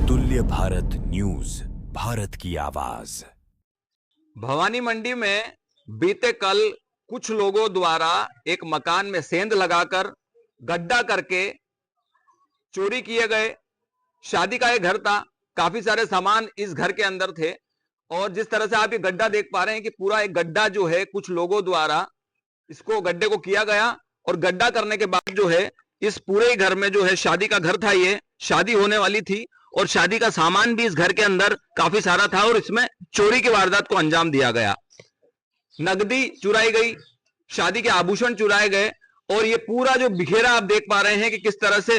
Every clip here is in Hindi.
तुल्य भारत न्यूज, भारत की आवाज। भवानी मंडी में बीते कल कुछ लोगों द्वारा एक मकान में सेंध लगाकर गड्ढा करके चोरी किए गए। शादी का एक घर था, काफी सारे सामान इस घर के अंदर थे और जिस तरह से आप ये गड्ढा देख पा रहे हैं कि पूरा एक गड्ढा जो है कुछ लोगों द्वारा इसको गड्ढे को किया गया और गड्ढा करने के बाद जो है इस पूरे घर में जो है शादी का घर था, ये शादी होने वाली थी और शादी का सामान भी इस घर के अंदर काफी सारा था और इसमें चोरी की वारदात को अंजाम दिया गया। नगदी चुराई गई, शादी के आभूषण चुराए गए और ये पूरा जो बिखेरा आप देख पा रहे हैं कि किस तरह से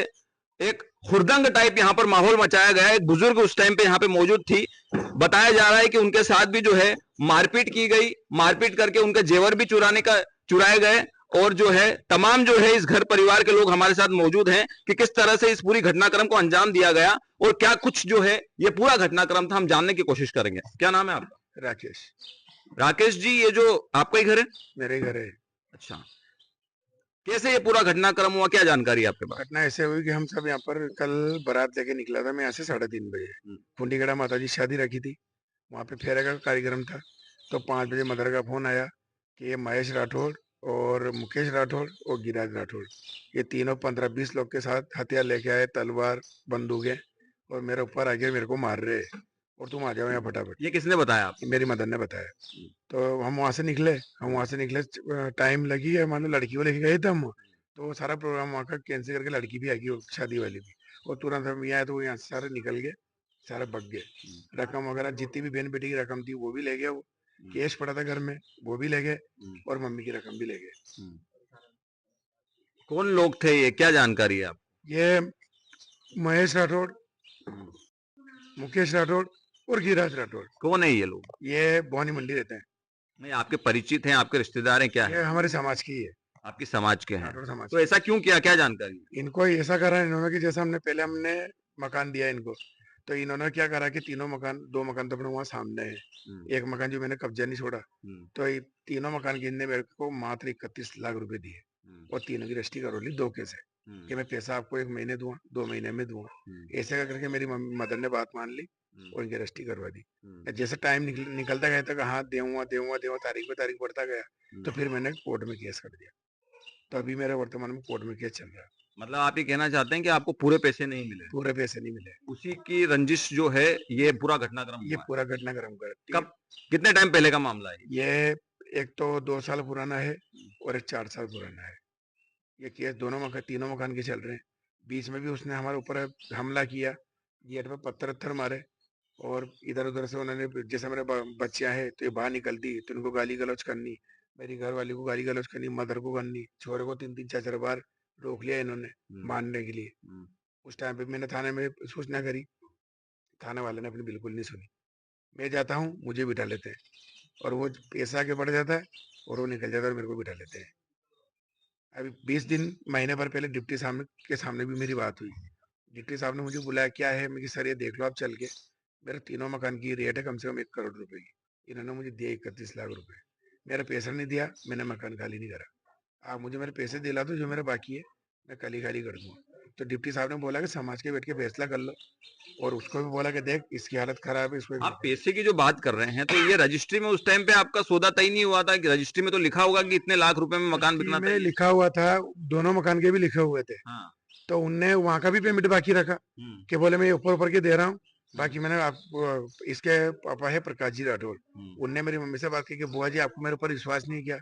एक हुड़दंग टाइप यहाँ पर माहौल मचाया गया है। एक बुजुर्ग उस टाइम पे यहाँ पे मौजूद थी। बताया जा रहा है कि उनके साथ भी जो है मारपीट की गई, मारपीट करके उनके जेवर भी चुराए गए और जो है तमाम जो है इस घर परिवार के लोग हमारे साथ मौजूद हैं कि किस तरह से इस पूरी घटनाक्रम को अंजाम दिया गया और क्या कुछ जो है ये पूरा घटनाक्रम था, हम जानने की कोशिश करेंगे। क्या नाम है आपका? राकेश। राकेश जी, ये जो आपका ही घर है? मेरे घर है। अच्छा, कैसे ये पूरा घटनाक्रम हुआ, क्या जानकारी है आपके पास? घटना ऐसे हुई कि हम सब यहाँ पर कल बारात लेके निकला था, मैं यहाँ से 3:30 बजे कुंडीगढ़ा माता जी शादी रखी थी, वहाँ पे फेरे का कार्यक्रम था। तो 5 बजे मदर का फोन आया कि ये महेश राठौड़ और मुकेश राठौड़ और गिराज राठौड़ ये तीनों 15-20 लोग के साथ हथियार लेके आए, तलवार बंदूकें, और मेरे ऊपर आके मेरे को मार रहे हैं और तुम आ जाओ यहाँ फटाफट। ये किसने बताया आपको? मेरी मदर ने बताया। तो हम वहाँ से निकले, टाइम लगी है, मान लो लड़की को लेके गए थे हम, तो वो सारा प्रोग्राम वहाँ का कैंसिल करके लड़की भी आएगी शादी वाली भी, और तुरंत हम यहाँ आए तो वो यहाँ से सारे निकल गए, सारे भग गए। रकम वगैरह जितनी भी बहन बेटी की रकम थी वो भी ले गए, वो कैश पड़ा था घर में वो भी ले गए और मम्मी की रकम भी ले गए। कौन लोग थे ये, क्या जानकारी है आप? ये महेश राठौड़, मुकेश राठौड़ और गिराज राठौड़। कौन है ये लोग? ये भवानी मंडी रहते हैं। नहीं, आपके परिचित हैं, आपके रिश्तेदार हैं, क्या ये है? हमारे समाज की है, आपकी समाज के हैं। राठौड़ समाज तो ऐसा क्यों किया, क्या जानकारी है? इनको ऐसा करा इन्होंने कि जैसे हमने मकान दिया इनको, तो इन्होंने क्या करा कि दो मकान तो अपने वहाँ सामने है, एक मकान जो मैंने कब्जा नहीं छोड़ा, तो ये तीनों मकान की इनने मेरे को मात्र 31 लाख रुपए दिए और तीनों की रजिस्ट्री करो ली 2 केस है कि मैं पैसा आपको 1 महीने दूंगा, 2 महीने में दूंगा। ऐसे करके मेरी मदर ने बात मान ली और इनकी रजिस्ट्री करवा दी। जैसे टाइम निकलता गया था, हाँ देऊंगा, तारीख पे तारीख बढ़ता गया, तो फिर मैंने कोर्ट में केस कर दिया। तो अभी मेरा वर्तमान में कोर्ट में केस चल रहा है। मतलब आप ये कहना चाहते हैं कि आपको पूरे पैसे नहीं मिले? पूरे पैसे नहीं मिले, उसी की रंजिश जो है ये पूरा घटनाक्रम ये हुआ है। पूरा घटनाक्रम कर। कब, कितने टाइम पहले का मामला है? ये एक तो 2 साल पुराना है और एक 4 साल पुराना है। ये केस तीनों मकान के चल रहे हैं। बीच में भी उसने हमारे ऊपर हमला किया, गेट पे पत्थर मारे और इधर उधर से उन्होंने, जैसे मेरे बच्चियां हैं तो ये बाहर निकलती तो उनको गाली गलौज करनी, मेरी घर वाली को गाली गलौज करनी, मदर को करनी, छोरे को 3-3 4-4 बार रोक लिया इन्होंने मारने के लिए। उस टाइम पे मैंने थाने में सूचना करी, थाने वाले ने अपनी बिल्कुल नहीं सुनी। मैं जाता हूँ, मुझे बिठा लेते हैं और वो पैसा आगे बढ़ जाता है और वो निकल जाता है और मेरे को बिठा लेते हैं। अभी 20 दिन महीने भर पहले डिप्टी साहब के सामने भी मेरी बात हुई। डिप्टी साहब ने मुझे बुलाया, क्या है? मैं कि सर ये देख लो आप चल के, मेरे तीनों मकान की रेट है कम से कम 1 करोड़ रुपए की। इन्होंने मुझे दिया 31 लाख रुपए, मेरा पैसा नहीं दिया, मैंने मकान खाली नहीं करा। आप मुझे मेरे पैसे दिला दो, जो मेरा बाकी है मैं कल ही खाली कर दूंगा। तो डिप्टी साहब ने बोला कि समाज के बैठ के फैसला कर लो, और उसको भी बोला कि देख इसकी हालत खराब है, इसको आप पैसे की जो बात कर रहे हैं तो ये रजिस्ट्री में उस टाइम पे आपका सौदा तय नहीं हुआ था कि रजिस्ट्री में तो लिखा होगा कि इतने लाख रुपए में मकान बिकना में चाहिए? लिखा हुआ था, दोनों मकान के भी लिखे हुए थे। हाँ। तो उनने वहां का भी पेमेंट बाकी रखा कि बोले मैं ऊपर के दे रहा हूँ, बाकी मैंने आप इसके पापा है प्रकाश जी राठौर, उनने मेरी मम्मी से बात की कि बुआ जी आपको मेरे ऊपर विश्वास नहीं किया,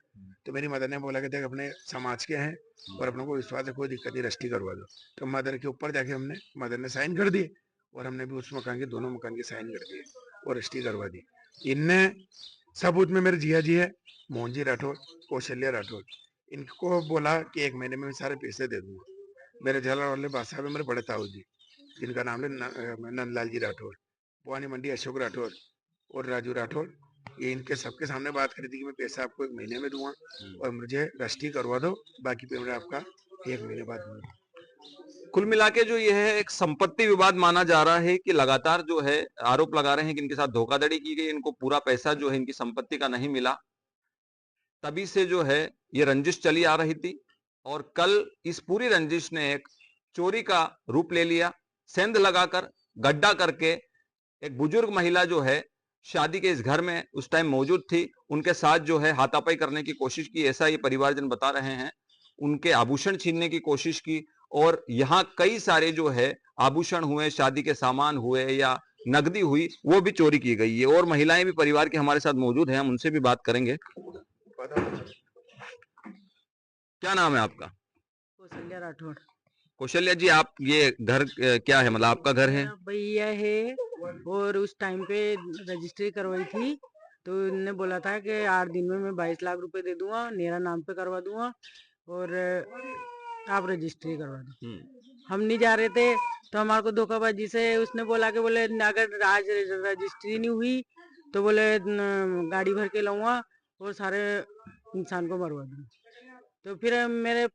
तो मेरी मदर ने बोला कि देख अपने समाज के हैं और अपने को विश्वास है, कोई दिक्कत नहीं, रजिस्ट्री करवा दो। तो मदर के ऊपर जाके मदर ने साइन कर दिए और हमने भी उस मकान के, दोनों मकान के साइन कर दिए और रजिस्ट्री करवा दी। इनने सबूत में मेरे जिया जी है, मोहन जी राठौर, कौशल्या राठौर, इनको बोला कि 1 महीने में सारे पैसे दे दूंगा। मेरे झाला वाले बादशाह में मेरे बड़े ताऊ जी, जिनका नाम है नंदलाल जी राठौर, भवानी मंडी अशोक राठौर और राजू राठौर, ये इनके सबके सामने बात करी थी कि मैं पैसा आपको 1 महीने में दूंगा और मुझे रजिस्ट्री करवा दो, बाकी पेमेंट आपका 1 महीने बाद दूंगा। कुल मिला के जो ये है एक संपत्ति विवाद माना जा रहा है कि लगातार जो है आरोप लगा रहे हैं कि इनके साथ धोखाधड़ी की गई, इनको पूरा पैसा जो है इनकी संपत्ति का नहीं मिला, तभी से जो है ये रंजिश चली आ रही थी और कल इस पूरी रंजिश ने एक चोरी का रूप ले लिया। सेंध लगाकर गड्ढा करके एक बुजुर्ग महिला जो है शादी के इस घर में उस टाइम मौजूद थी, उनके साथ जो है हाथापाई करने की कोशिश की, ऐसा ये परिवारजन बता रहे हैं। उनके आभूषण छीनने की कोशिश की और यहाँ कई सारे जो है आभूषण हुए, शादी के सामान हुए या नकदी हुई, वो भी चोरी की गई है। और महिलाएं भी परिवार के हमारे साथ मौजूद हैं, हम उनसे भी बात करेंगे। क्या नाम है आपका? कौशल्या राठौड़। कौशल्या जी, आप ये घर क्या है, मतलब आपका घर है? मेरा भैया है और उस टाइम पे रजिस्ट्री करवाई थी तो उन्होंने बोला था कि 8 दिन में मैं 22 लाख रुपए दे दूंगा, मेरा नाम पे करवा दूंगा और आप रजिस्ट्री करवा दो। हम नहीं जा रहे थे तो हमारे को धोखाबाजी से उसने बोला कि बोले अगर आज रजिस्ट्री नहीं हुई तो बोले गाड़ी भर के लाऊंगा और सारे इंसान को मरवा दूंगा। तो फिर मेरे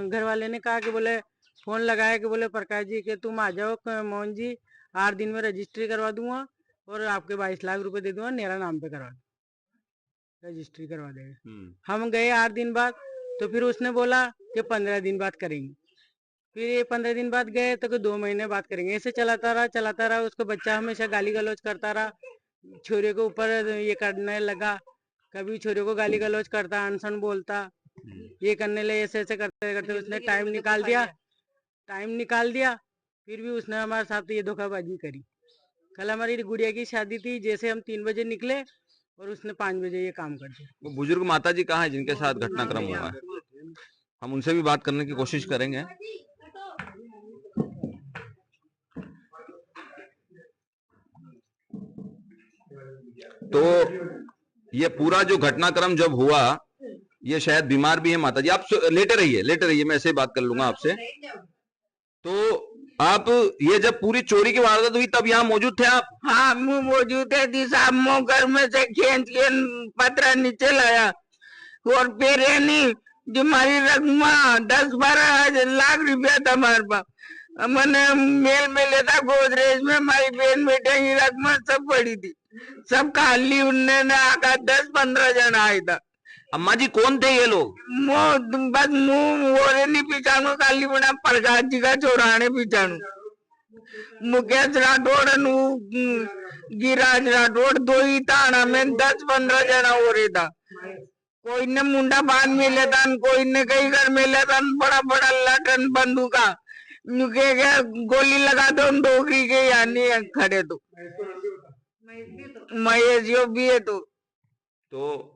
घर वाले ने कहा कि बोले फोन लगाया कि बोले प्रकाश जी के तुम आ जाओ मोहन जी, 8 दिन में रजिस्ट्री करवा दूंगा और आपके 22 लाख रुपए दे दूंगा, मेरा नाम पे करवा दो, रजिस्ट्री करवा देगा। हम गए 8 दिन बाद तो फिर उसने बोला कि 15 दिन बाद करेंगे। फिर ये 15 दिन बाद गए तो 2 महीने बाद करेंगे। ऐसे चलाता रहा। उसको बच्चा हमेशा गाली गलौज करता रहा, छोरे को ऊपर ये करने लगा, कभी छोरे को गाली गलौज करता, अनसन बोलता, ये करने लगे। ऐसे करते करते उसने टाइम निकाल दिया। फिर भी उसने हमारे साथ ये धोखाबाजी करी। कल हमारी गुड़िया की शादी थी, जैसे हम 3 बजे निकले और उसने 5 बजे ये काम कर दिया। वो बुजुर्ग माता जी कहाँ है जिनके साथ घटनाक्रम हुआ है? हम उनसे भी बात करने की कोशिश करेंगे। तो ये पूरा जो घटनाक्रम जब हुआ, ये शायद बीमार भी है माता जी, आप लेटे रहिए, मैं ऐसे ही बात कर लूंगा आपसे। तो आप ये जब पूरी चोरी की वारदात हुई तब यहाँ मौजूद थे आप? हाँ, मैं मौजूद है। सामो घर में से खींच के पत्रा नीचे लाया और फिर नहीं जो हमारी रकम 10-12 लाख रुपया था हमारे पास। मैंने मेल में लेता गोदरेज में, हमारी बहन बेटे की रकम सब पड़ी थी, सब खाली उनने आका 10-15 जन आया था। अम्मा जी कौन थे ये लोग? बस मुंह नहीं पीछाणु, खाली बना प्रकाश जी का चौराने पीछाणु। मुकेश राठौड़ गिराज राठौड़ 2 ही थाना में 10-15 जना हो रहे था। कोई ने मुंडा बांध में लेता, कोई ने कई घर में लेता, बड़ा बड़ा लटन बंदूका गोली लगा दो डोगरी के यानी खड़े। तो महेश यो भी है। तो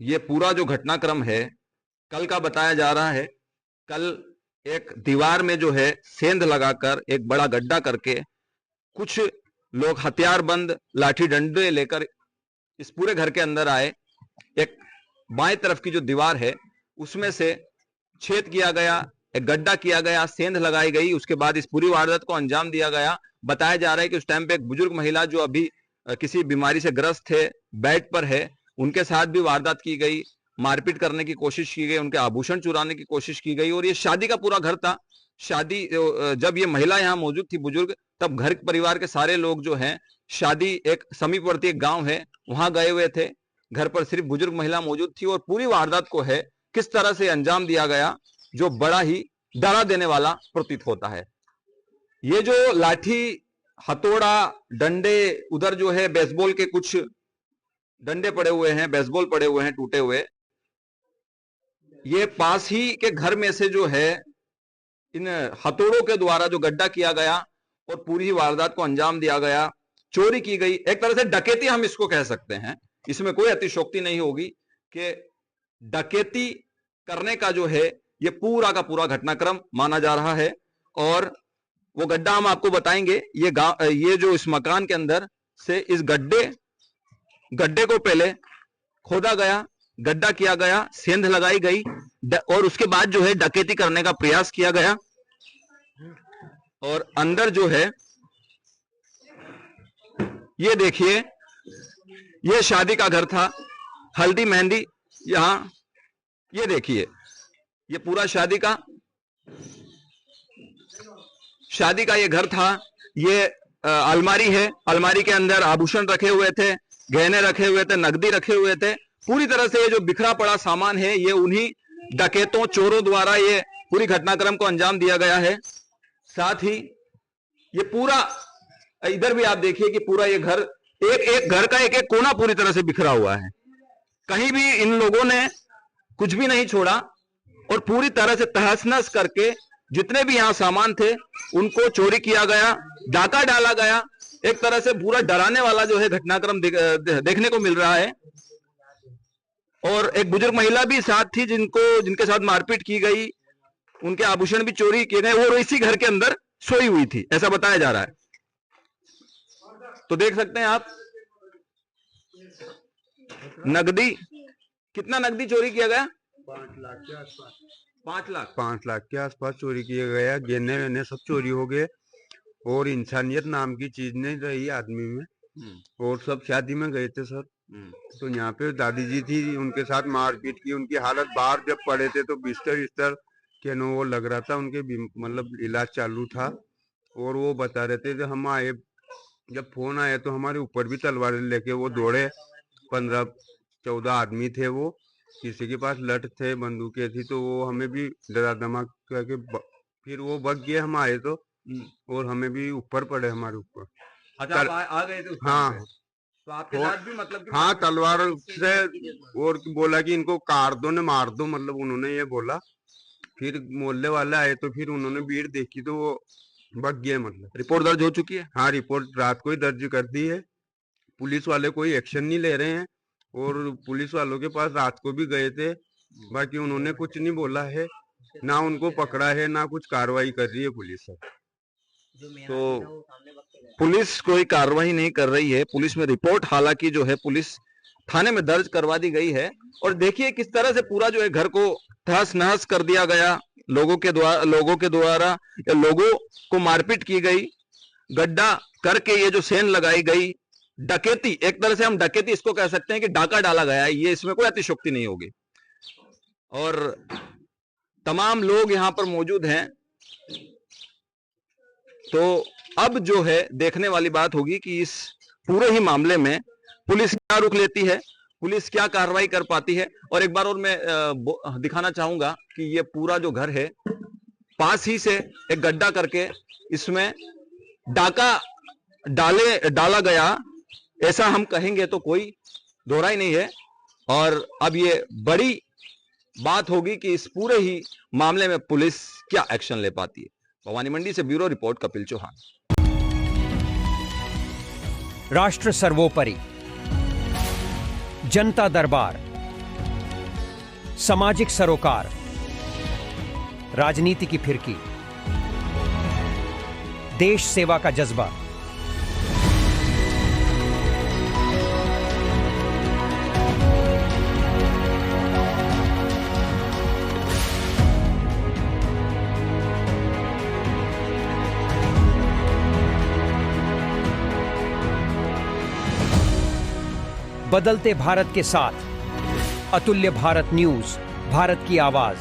ये पूरा जो घटनाक्रम है कल का बताया जा रहा है। कल एक दीवार में जो है सेंध लगाकर एक बड़ा गड्ढा करके कुछ लोग हथियारबंद लाठी डंडे लेकर इस पूरे घर के अंदर आए। एक बाएं तरफ की जो दीवार है उसमें से छेद किया गया, एक गड्ढा किया गया, सेंध लगाई गई। उसके बाद इस पूरी वारदात को अंजाम दिया गया। बताया जा रहा है कि उस टाइम पे एक बुजुर्ग महिला जो अभी किसी बीमारी से ग्रस्त है, बेड पर है, उनके साथ भी वारदात की गई, मारपीट करने की कोशिश की गई, उनके आभूषण चुराने की कोशिश की गई। और ये शादी का पूरा घर था। शादी जब ये महिला यहाँ मौजूद थी बुजुर्ग, तब घर परिवार के सारे लोग जो हैं, शादी एक समीपवर्ती एक गांव है वहां गए हुए थे। घर पर सिर्फ बुजुर्ग महिला मौजूद थी और पूरी वारदात को है किस तरह से अंजाम दिया गया जो बड़ा ही डरा देने वाला प्रतीत होता है। ये जो लाठी, हथौड़ा, डंडे, उधर जो है बेसबॉल के कुछ डंडे पड़े हुए हैं, बेसबॉल पड़े हुए हैं टूटे हुए। ये पास ही के घर में से जो है इन हथौड़ों के द्वारा जो गड्ढा किया गया और पूरी ही वारदात को अंजाम दिया गया, चोरी की गई। एक तरह से डकैती हम इसको कह सकते हैं, इसमें कोई अतिशयोक्ति नहीं होगी कि डकैती करने का जो है ये पूरा का पूरा घटनाक्रम माना जा रहा है। और वो गड्ढा हम आपको बताएंगे। ये जो इस मकान के अंदर से इस गड्ढे को पहले खोदा गया, गड्ढा किया गया, सेंध लगाई गई और उसके बाद जो है डकैती करने का प्रयास किया गया। और अंदर जो है ये देखिए, ये शादी का घर था, हल्दी मेहंदी यहां, ये देखिए ये पूरा शादी का ये घर था। ये अलमारी है, अलमारी के अंदर आभूषण रखे हुए थे, गहने रखे हुए थे, नकदी रखे हुए थे। पूरी तरह से ये जो बिखरा पड़ा सामान है ये उन्हीं डकैतों, चोरों द्वारा ये पूरी घटनाक्रम को अंजाम दिया गया है। साथ ही ये पूरा, इधर भी आप देखिए कि पूरा ये घर, एक घर का एक एक कोना पूरी तरह से बिखरा हुआ है। कहीं भी इन लोगों ने कुछ भी नहीं छोड़ा और पूरी तरह से तहस-नहस करके जितने भी यहाँ सामान थे उनको चोरी किया गया, डाका डाला गया। एक तरह से पूरा डराने वाला जो है घटनाक्रम देखने को मिल रहा है। और एक बुजुर्ग महिला भी साथ थी जिनके साथ मारपीट की गई, उनके आभूषण भी चोरी किए गए, वो इसी घर के अंदर सोई हुई थी, ऐसा बताया जा रहा है। तो देख सकते हैं आप, नकदी, कितना नकदी चोरी किया गया? 5 लाख के आसपास। 5 लाख के आसपास चोरी किया गया। गहने वेने सब चोरी हो गए और इंसानियत नाम की चीज नहीं रही आदमी में। और सब शादी में गए थे सर, तो यहाँ पे दादी जी थी, उनके साथ मारपीट की। उनकी हालत बाहर जब पड़े थे तो बिस्तर के नो वो लग रहा था, उनके मतलब इलाज चालू था। और वो बता रहे थे जब हम आए, जब फोन आया तो हमारे ऊपर भी तलवारें लेके वो दौड़े। 15-14 आदमी थे, वो किसी के पास लठ थे, बंदूकें थी, तो वो हमें भी डरा धमक करके फिर वो भाग गए। हम आए तो और हमें भी ऊपर पड़े, हमारे ऊपर। अच्छा, आप आ गए थे उस टाइम हाँ, पे? तो आपके साथ भी मतलब कि हाँ, तलवार से और बोला कि इनको कार दो ने मार दो, मतलब उन्होंने ये बोला। फिर मोहल्ले वाले आए तो फिर उन्होंने भीड़ देखी तो वो भाग गए। मतलब रिपोर्ट दर्ज हो चुकी है? हाँ, रिपोर्ट रात को ही दर्ज कर दी है। पुलिस वाले कोई एक्शन नहीं ले रहे हैं और पुलिस वालों के पास रात को भी गए थे, बाकी उन्होंने कुछ नहीं बोला है, ना उनको पकड़ा है, ना कुछ कार्रवाई कर रही है पुलिस। तो पुलिस कोई कार्रवाई नहीं कर रही है। पुलिस में रिपोर्ट हालांकि जो है पुलिस थाने में दर्ज करवा दी गई है। और देखिए किस तरह से पूरा जो है घर को तहस नहस कर दिया गया, लोगों के द्वारा या लोगों को मारपीट की गई, गड्ढा करके ये जो सेंध लगाई गई, डकैती, एक तरह से हम डकैती इसको कह सकते हैं कि डाका डाला गया है, ये इसमें कोई अतिशयोक्ति नहीं होगी। और तमाम लोग यहां पर मौजूद हैं। तो अब जो है देखने वाली बात होगी कि इस पूरे ही मामले में पुलिस क्या रुख लेती है, पुलिस क्या कार्रवाई कर पाती है। और एक बार और मैं दिखाना चाहूंगा कि ये पूरा जो घर है, पास ही से एक गड्ढा करके इसमें डाका डाला गया, ऐसा हम कहेंगे तो कोई दोहरा ही नहीं है। और अब ये बड़ी बात होगी कि इस पूरे ही मामले में पुलिस क्या एक्शन ले पाती है। भवानी मंडी से ब्यूरो रिपोर्ट, कपिल चौहान। राष्ट्र सर्वोपरि, जनता दरबार, सामाजिक सरोकार, राजनीति की फिरकी, देश सेवा का जज्बा, बदलते भारत के साथ अतुल्य भारत न्यूज, भारत की आवाज।